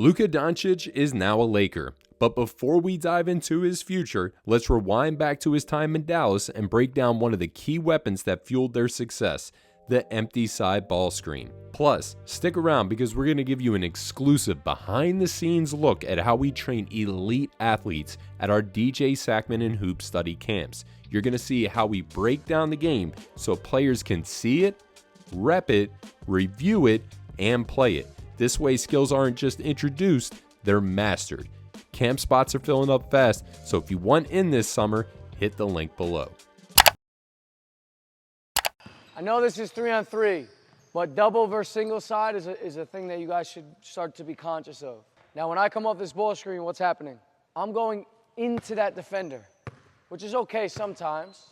Luka Doncic is now a Laker, but before we dive into his future, let's rewind back to his time in Dallas and break down one of the key weapons that fueled their success, the empty side ball screen. Plus, stick around because we're going to give you an exclusive behind-the-scenes look at how we train elite athletes at our DJ Sackmann and HoopStudy camps. You're going to see how we break down the game so players can see it, rep it, review it, and play it. This way, skills aren't just introduced, they're mastered. Camp spots are filling up fast, so if you want in this summer, hit the link below. I know this is 3-on-3, but double versus single side is a thing that you guys should start to be conscious of. Now, when I come off this ball screen, what's happening? I'm going into that defender, which is okay sometimes,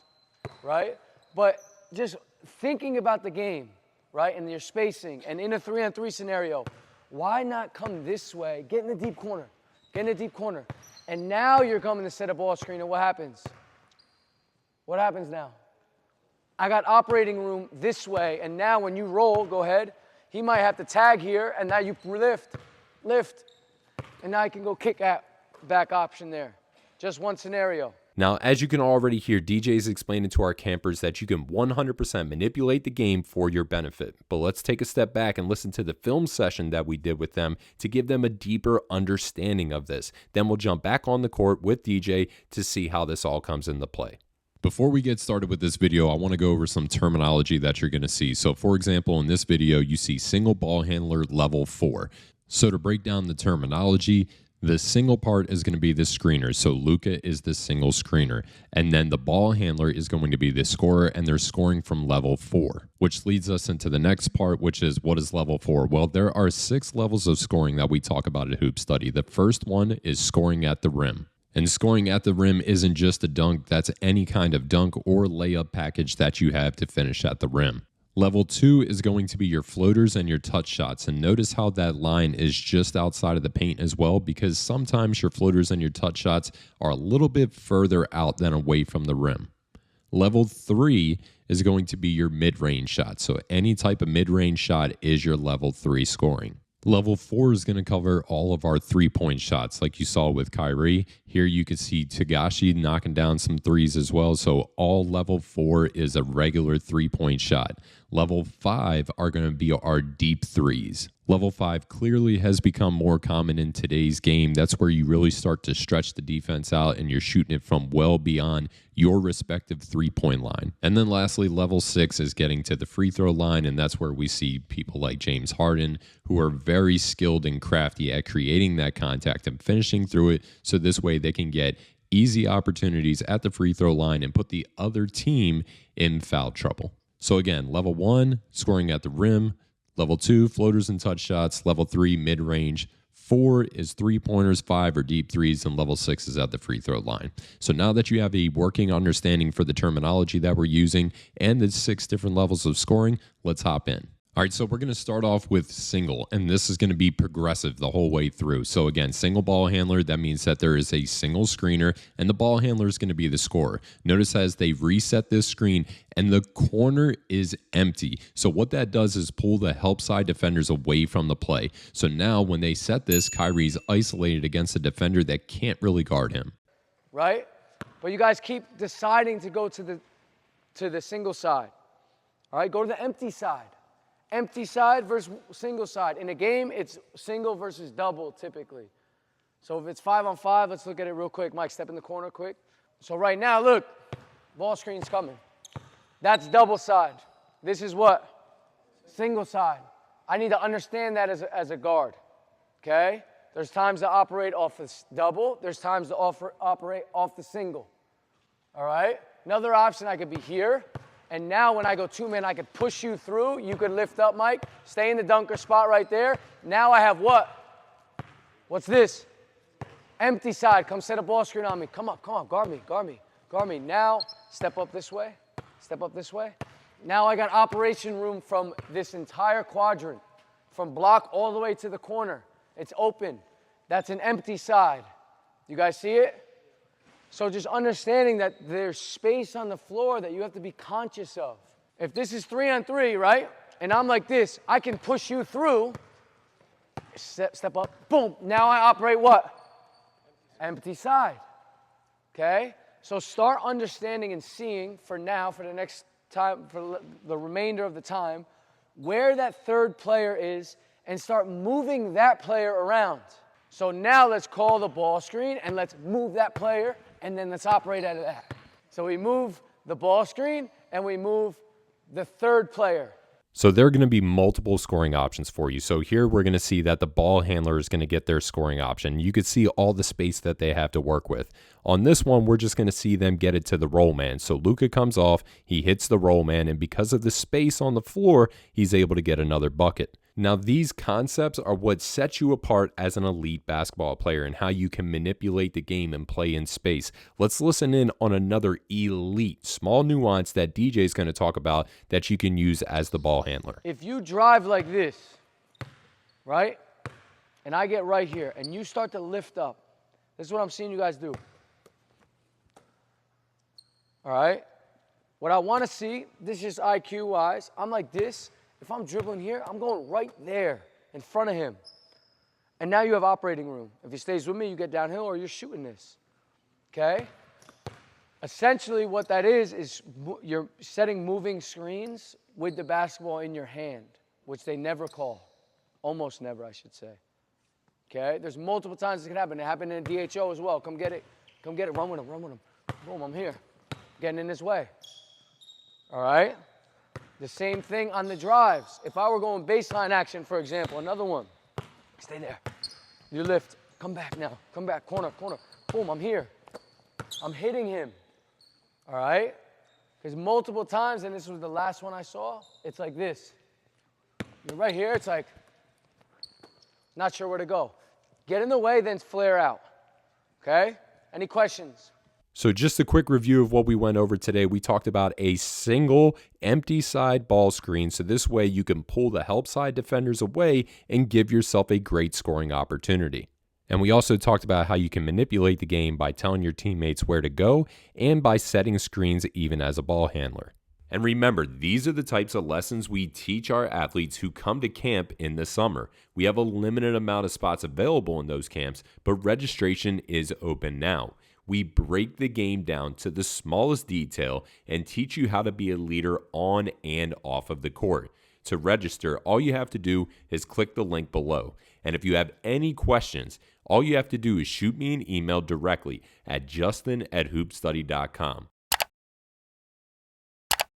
right? But just thinking about the game, right, and your spacing, and in a 3-on-3 scenario, why not come this way, get in the deep corner, and now you're coming to set a ball screen, and what happens? What happens now? I got operating room this way, and now when you roll, go ahead, he might have to tag here, and now you lift, and now I can go kick at back option there. Just one scenario. Now, as you can already hear, DJ is explaining to our campers that you can 100% manipulate the game for your benefit. But let's take a step back and listen to the film session that we did with them to give them a deeper understanding of this. Then we'll jump back on the court with DJ to see how this all comes into play. Before we get started with this video, I want to go over some terminology that you're going to see. So, for example, in this video, you see single ball handler level 4. So to break down the terminology, the single part is going to be the screener. So Luka is the single screener. And then the ball handler is going to be the scorer, and they're scoring from level 4, which leads us into the next part, which is what is level 4? Well, there are 6 levels of scoring that we talk about at HoopStudy. The first one is scoring at the rim. And scoring at the rim isn't just a dunk. That's any kind of dunk or layup package that you have to finish at the rim. Level 2 is going to be your floaters and your touch shots. And notice how that line is just outside of the paint as well, because sometimes your floaters and your touch shots are a little bit further out than away from the rim. Level 3 is going to be your mid-range shot. So any type of mid-range shot is your level 3 scoring. Level 4 is going to cover all of our three-point shots like you saw with Kyrie. Here you can see Tagashi knocking down some threes as well. So all level 4 is a regular three-point shot. Level 5 are going to be our deep threes. Level 5 clearly has become more common in today's game. That's where you really start to stretch the defense out and you're shooting it from well beyond your respective three-point line. And then lastly, level 6 is getting to the free throw line, and that's where we see people like James Harden who are very skilled and crafty at creating that contact and finishing through it, so this way they can get easy opportunities at the free throw line and put the other team in foul trouble. So again, level 1, scoring at the rim. Level 2, floaters and touch shots. Level 3, mid-range. 4 is three-pointers, 5 are deep threes, and level 6 is at the free throw line. So now that you have a working understanding for the terminology that we're using and the 6 different levels of scoring, let's hop in. All right, so we're going to start off with single, and this is going to be progressive the whole way through. So again, single ball handler, that means that there is a single screener, and the ball handler is going to be the scorer. Notice as they reset this screen, and the corner is empty. So what that does is pull the help side defenders away from the play. So now when they set this, Kyrie's isolated against a defender that can't really guard him. Right? But you guys keep deciding to go to the single side. All right, go to the empty side. Empty side versus single side. In a game, it's single versus double typically. So if it's 5-on-5, let's look at it real quick. Mike, step in the corner quick. So right now, look, ball screen's coming. That's double side. This is what? Single side. I need to understand that as a guard, okay? There's times to operate off the double. There's times to operate off the single, all right? Another option, I could be here. And now when I go two-man, I could push you through. You could lift up, Mike. Stay in the dunker spot right there. Now I have what? What's this? Empty side. Come set a ball screen on me. Come on. Guard me. Now step up this way. Now I got operation room from this entire quadrant. From block all the way to the corner. It's open. That's an empty side. You guys see it? So just understanding that there's space on the floor that you have to be conscious of. If this is 3-on-3, right, and I'm like this, I can push you through, step up, boom. Now I operate what? Empty side, okay? So start understanding and seeing for now, for the next time, for the remainder of the time, where that third player is and start moving that player around. So now let's call the ball screen and let's move that player and then let's operate out of that. So we move the ball screen and we move the third player. So there are going to be multiple scoring options for you. So here we're going to see that the ball handler is going to get their scoring option. You can see all the space that they have to work with. On this one, we're just going to see them get it to the roll man. So Luka comes off, he hits the roll man, and because of the space on the floor, he's able to get another bucket. Now, these concepts are what sets you apart as an elite basketball player and how you can manipulate the game and play in space. Let's listen in on another elite small nuance that DJ is going to talk about that you can use as the ball handler. If you drive like this, right, and I get right here, and you start to lift up, this is what I'm seeing you guys do. All right? What I want to see, this is IQ-wise, I'm like this. If I'm dribbling here, I'm going right there in front of him. And now you have operating room. If he stays with me, you get downhill or you're shooting this. Okay? Essentially what that is you're setting moving screens with the basketball in your hand, which they never call. Almost never, I should say. Okay? There's multiple times it can happen. It happened in DHO as well. Come get it. Come get it. Run with him. Run with him. Boom, I'm here. Getting in his way. All right? The same thing on the drives. If I were going baseline action, for example, another one. Stay there. You lift. Come back now. Come back. Corner, corner. Boom, I'm here. I'm hitting him. All right? Because multiple times, and this was the last one I saw, it's like this. You're right here. It's like, not sure where to go. Get in the way, then flare out. Okay? Any questions? So just a quick review of what we went over today. We talked about a single empty side ball screen. So this way you can pull the help side defenders away and give yourself a great scoring opportunity. And we also talked about how you can manipulate the game by telling your teammates where to go and by setting screens even as a ball handler. And remember, these are the types of lessons we teach our athletes who come to camp in the summer. We have a limited amount of spots available in those camps, but registration is open now. We break the game down to the smallest detail and teach you how to be a leader on and off of the court. To register, all you have to do is click the link below. And if you have any questions, all you have to do is shoot me an email directly at justin@hoopstudy.com.